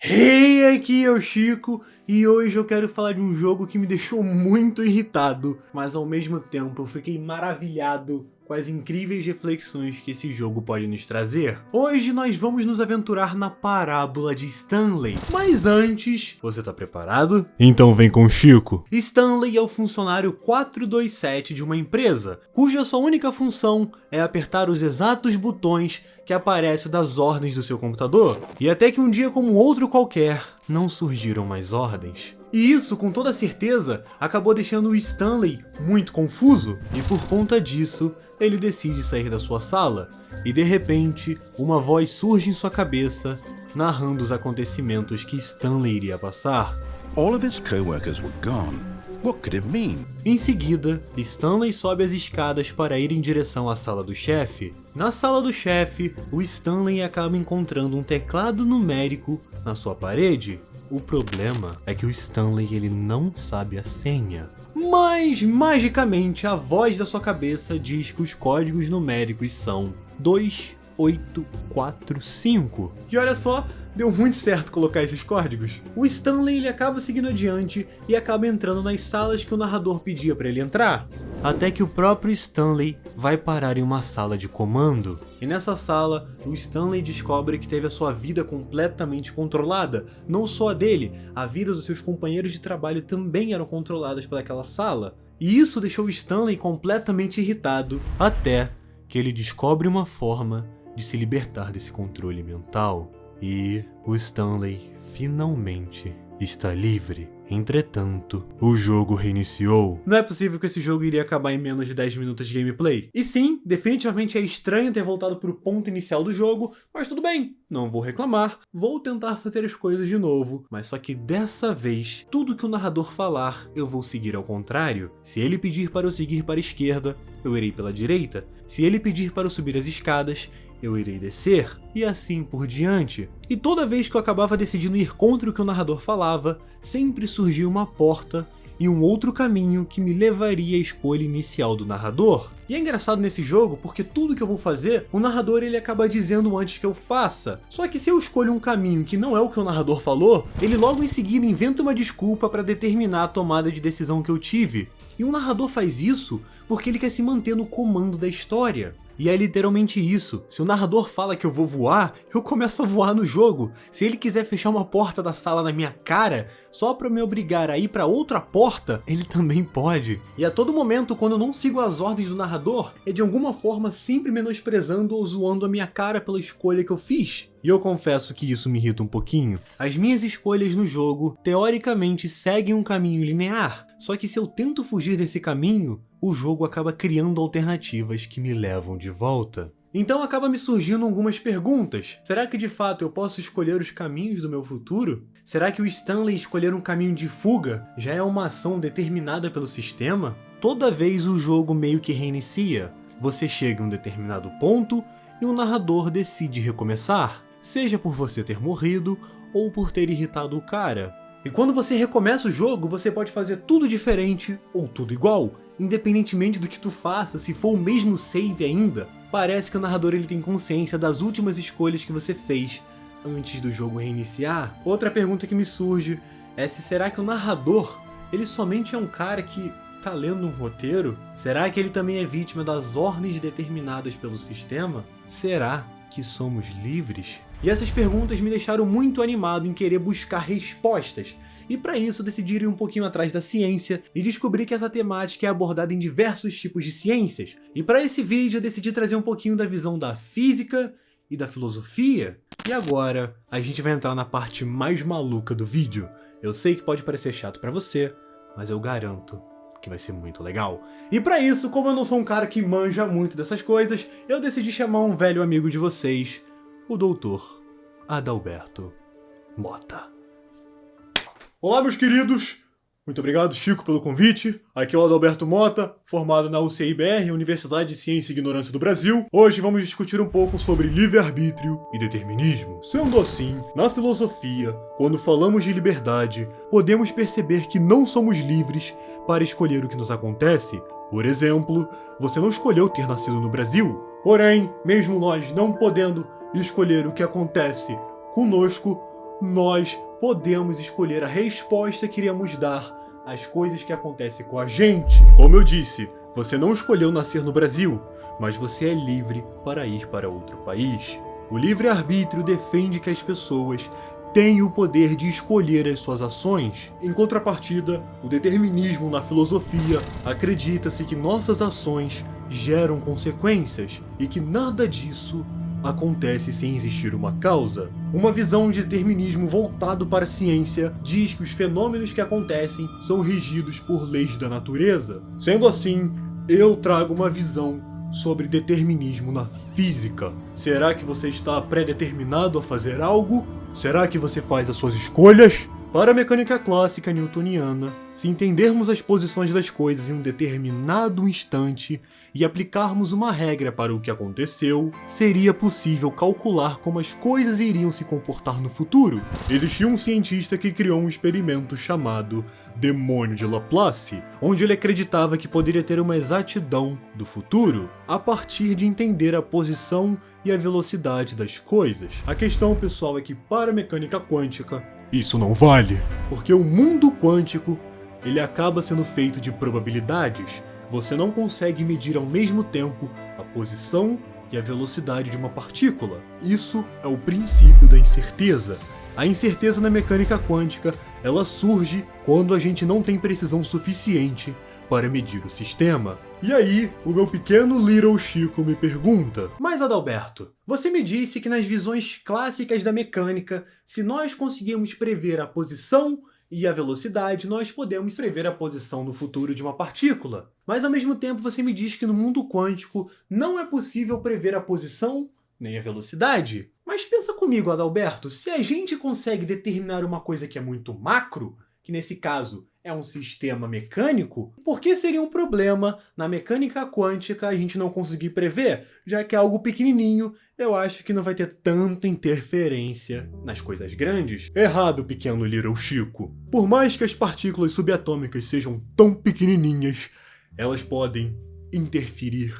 Hey, aqui é o Chico e hoje eu quero falar de um jogo que me deixou muito irritado, mas ao mesmo tempo eu fiquei maravilhado com as incríveis reflexões que esse jogo pode nos trazer. Hoje nós vamos nos aventurar na parábola de Stanley. Mas antes, você tá preparado? Então vem com o Chico. Stanley é o funcionário 427 de uma empresa, cuja sua única função é apertar os exatos botões que aparecem das ordens do seu computador. E até que um dia como outro qualquer, não surgiram mais ordens. E isso, com toda certeza, acabou deixando o Stanley muito confuso. E por conta disso, ele decide sair da sua sala. E de repente, uma voz surge em sua cabeça, narrando os acontecimentos que Stanley iria passar. All of his co-workers were gone. What could it mean? Em seguida, Stanley sobe as escadas para ir em direção à sala do chefe. Na sala do chefe, o Stanley acaba encontrando um teclado numérico na sua parede. O problema é que o Stanley ele não sabe a senha. Mas, magicamente, a voz da sua cabeça diz que os códigos numéricos são 2845. E olha só, deu muito certo colocar esses códigos. O Stanley ele acaba seguindo adiante e acaba entrando nas salas que o narrador pedia para ele entrar. Até que o próprio Stanley vai parar em uma sala de comando. E nessa sala, o Stanley descobre que teve a sua vida completamente controlada. Não só a dele, a vida dos seus companheiros de trabalho também eram controladas pelaquela sala. E isso deixou o Stanley completamente irritado, até que ele descobre uma forma de se libertar desse controle mental. E o Stanley finalmente está livre. Entretanto, o jogo reiniciou. Não é possível que esse jogo iria acabar em menos de 10 minutos de gameplay. E sim, definitivamente é estranho ter voltado para o ponto inicial do jogo, mas tudo bem, não vou reclamar, vou tentar fazer as coisas de novo, mas só que dessa vez, tudo que o narrador falar, eu vou seguir ao contrário. Se ele pedir para eu seguir para a esquerda, eu irei pela direita. Se ele pedir para eu subir as escadas, eu irei descer, e assim por diante. E toda vez que eu acabava decidindo ir contra o que o narrador falava, sempre surgia uma porta e um outro caminho que me levaria à escolha inicial do narrador. E é engraçado nesse jogo porque tudo que eu vou fazer, o narrador ele acaba dizendo antes que eu faça. Só que se eu escolho um caminho que não é o que o narrador falou, ele logo em seguida inventa uma desculpa para determinar a tomada de decisão que eu tive. E o narrador faz isso porque ele quer se manter no comando da história. E é literalmente isso. Se o narrador fala que eu vou voar, eu começo a voar no jogo. Se ele quiser fechar uma porta da sala na minha cara, só pra me obrigar a ir pra outra porta, ele também pode. E a todo momento, quando eu não sigo as ordens do narrador, é de alguma forma sempre menosprezando ou zoando a minha cara pela escolha que eu fiz. E eu confesso que isso me irrita um pouquinho. As minhas escolhas no jogo, teoricamente, seguem um caminho linear. Só que se eu tento fugir desse caminho, o jogo acaba criando alternativas que me levam de volta. Então acaba me surgindo algumas perguntas. Será que de fato eu posso escolher os caminhos do meu futuro? Será que o Stanley escolher um caminho de fuga já é uma ação determinada pelo sistema? Toda vez o jogo meio que reinicia. Você chega em um determinado ponto e o narrador decide recomeçar. Seja por você ter morrido ou por ter irritado o cara. E quando você recomeça o jogo, você pode fazer tudo diferente ou tudo igual. Independentemente do que tu faça, se for o mesmo save ainda, parece que o narrador ele tem consciência das últimas escolhas que você fez antes do jogo reiniciar. Outra pergunta que me surge é se será que o narrador, ele somente é um cara que tá lendo um roteiro? Será que ele também é vítima das ordens determinadas pelo sistema? Será que somos livres? E essas perguntas me deixaram muito animado em querer buscar respostas. E para isso decidi ir um pouquinho atrás da ciência e descobri que essa temática é abordada em diversos tipos de ciências. E para esse vídeo eu decidi trazer um pouquinho da visão da física e da filosofia. E agora a gente vai entrar na parte mais maluca do vídeo. Eu sei que pode parecer chato para você, mas eu garanto que vai ser muito legal. E para isso, como eu não sou um cara que manja muito dessas coisas, eu decidi chamar um velho amigo de vocês, o Dr. Adalberto Mota. Olá, meus queridos! Muito obrigado, Chico, pelo convite. Aqui é o Adalberto Mota, formado na UCI-BR, Universidade de Ciência e Ignorância do Brasil. Hoje vamos discutir um pouco sobre livre-arbítrio e determinismo. Sendo assim, na filosofia, quando falamos de liberdade, podemos perceber que não somos livres para escolher o que nos acontece. Por exemplo, você não escolheu ter nascido no Brasil. Porém, mesmo nós não podendo escolher o que acontece conosco, nós podemos escolher a resposta que iremos dar às coisas que acontecem com a gente. Como eu disse, você não escolheu nascer no Brasil, mas você é livre para ir para outro país. O livre-arbítrio defende que as pessoas têm o poder de escolher as suas ações. Em contrapartida, o determinismo na filosofia acredita-se que nossas ações geram consequências e que nada disso acontece sem existir uma causa. Uma visão de determinismo voltado para a ciência diz que os fenômenos que acontecem são regidos por leis da natureza. Sendo assim, eu trago uma visão sobre determinismo na física. Será que você está predeterminado a fazer algo? Será que você faz as suas escolhas? Para a mecânica clássica newtoniana, se entendermos as posições das coisas em um determinado instante e aplicarmos uma regra para o que aconteceu, seria possível calcular como as coisas iriam se comportar no futuro. Existiu um cientista que criou um experimento chamado Demônio de Laplace, onde ele acreditava que poderia ter uma exatidão do futuro a partir de entender a posição e a velocidade das coisas. A questão, pessoal, é que para a mecânica quântica, isso não vale, porque o mundo quântico ele acaba sendo feito de probabilidades. Você não consegue medir ao mesmo tempo a posição e a velocidade de uma partícula. Isso é o princípio da incerteza. A incerteza na mecânica quântica, ela surge quando a gente não tem precisão suficiente para medir o sistema. E aí, o meu pequeno Little Chico me pergunta: mas Adalberto, você me disse que nas visões clássicas da mecânica, se nós conseguirmos prever a posição e a velocidade, nós podemos prever a posição no futuro de uma partícula. Mas ao mesmo tempo você me diz que no mundo quântico não é possível prever a posição nem a velocidade. Mas pensa comigo, Adalberto, se a gente consegue determinar uma coisa que é muito macro, que nesse caso é um sistema mecânico, por que seria um problema na mecânica quântica a gente não conseguir prever? Já que é algo pequenininho, eu acho que não vai ter tanta interferência nas coisas grandes. Errado, pequeno Little Chico. Por mais que as partículas subatômicas sejam tão pequenininhas, elas podem interferir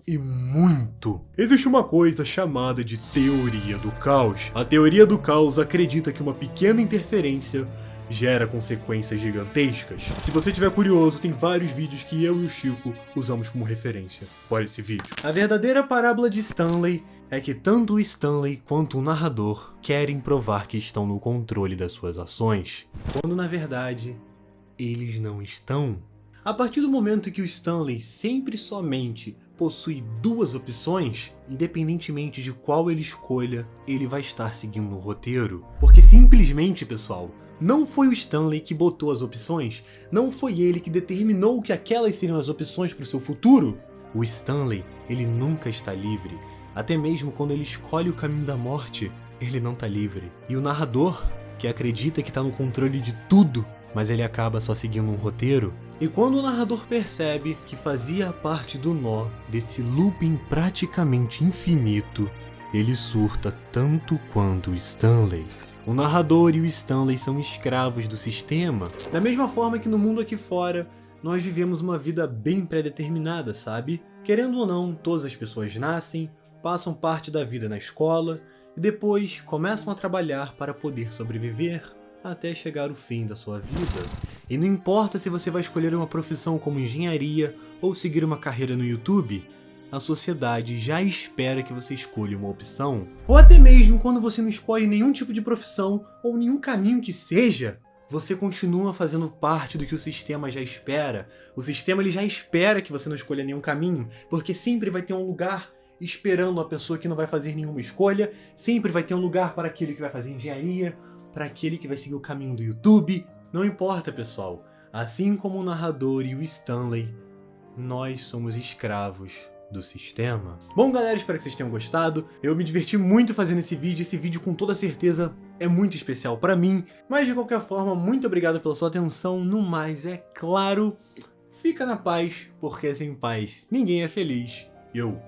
e muito. Existe uma coisa chamada de teoria do caos. A teoria do caos acredita que uma pequena interferência gera consequências gigantescas. Se você estiver curioso, tem vários vídeos que eu e o Chico usamos como referência para esse vídeo. A verdadeira parábola de Stanley é que tanto o Stanley quanto o narrador querem provar que estão no controle das suas ações, quando na verdade eles não estão. A partir do momento que o Stanley sempre somente possui duas opções, independentemente de qual ele escolha, ele vai estar seguindo o roteiro. Porque simplesmente, pessoal, não foi o Stanley que botou as opções, não foi ele que determinou que aquelas seriam as opções para o seu futuro. O Stanley, ele nunca está livre. Até mesmo quando ele escolhe o caminho da morte, ele não está livre. E o narrador, que acredita que está no controle de tudo, mas ele acaba só seguindo um roteiro. E quando o narrador percebe que fazia parte do nó desse looping praticamente infinito, ele surta tanto quanto o Stanley. O narrador e o Stanley são escravos do sistema. Da mesma forma que no mundo aqui fora, nós vivemos uma vida bem pré-determinada, sabe? Querendo ou não, todas as pessoas nascem, passam parte da vida na escola e depois começam a trabalhar para poder sobreviver até chegar o fim da sua vida. E não importa se você vai escolher uma profissão como engenharia ou seguir uma carreira no YouTube, a sociedade já espera que você escolha uma opção. Ou até mesmo quando você não escolhe nenhum tipo de profissão ou nenhum caminho que seja, você continua fazendo parte do que o sistema já espera. O sistema ele já espera que você não escolha nenhum caminho, porque sempre vai ter um lugar esperando a pessoa que não vai fazer nenhuma escolha, sempre vai ter um lugar para aquele que vai fazer engenharia, para aquele que vai seguir o caminho do YouTube. Não importa, pessoal. Assim como o narrador e o Stanley, nós somos escravos do sistema. Bom, galera, espero que vocês tenham gostado. Eu me diverti muito fazendo esse vídeo. Esse vídeo, com toda certeza, é muito especial para mim. Mas, de qualquer forma, muito obrigado pela sua atenção. No mais, é claro, fica na paz, porque sem paz ninguém é feliz. Eu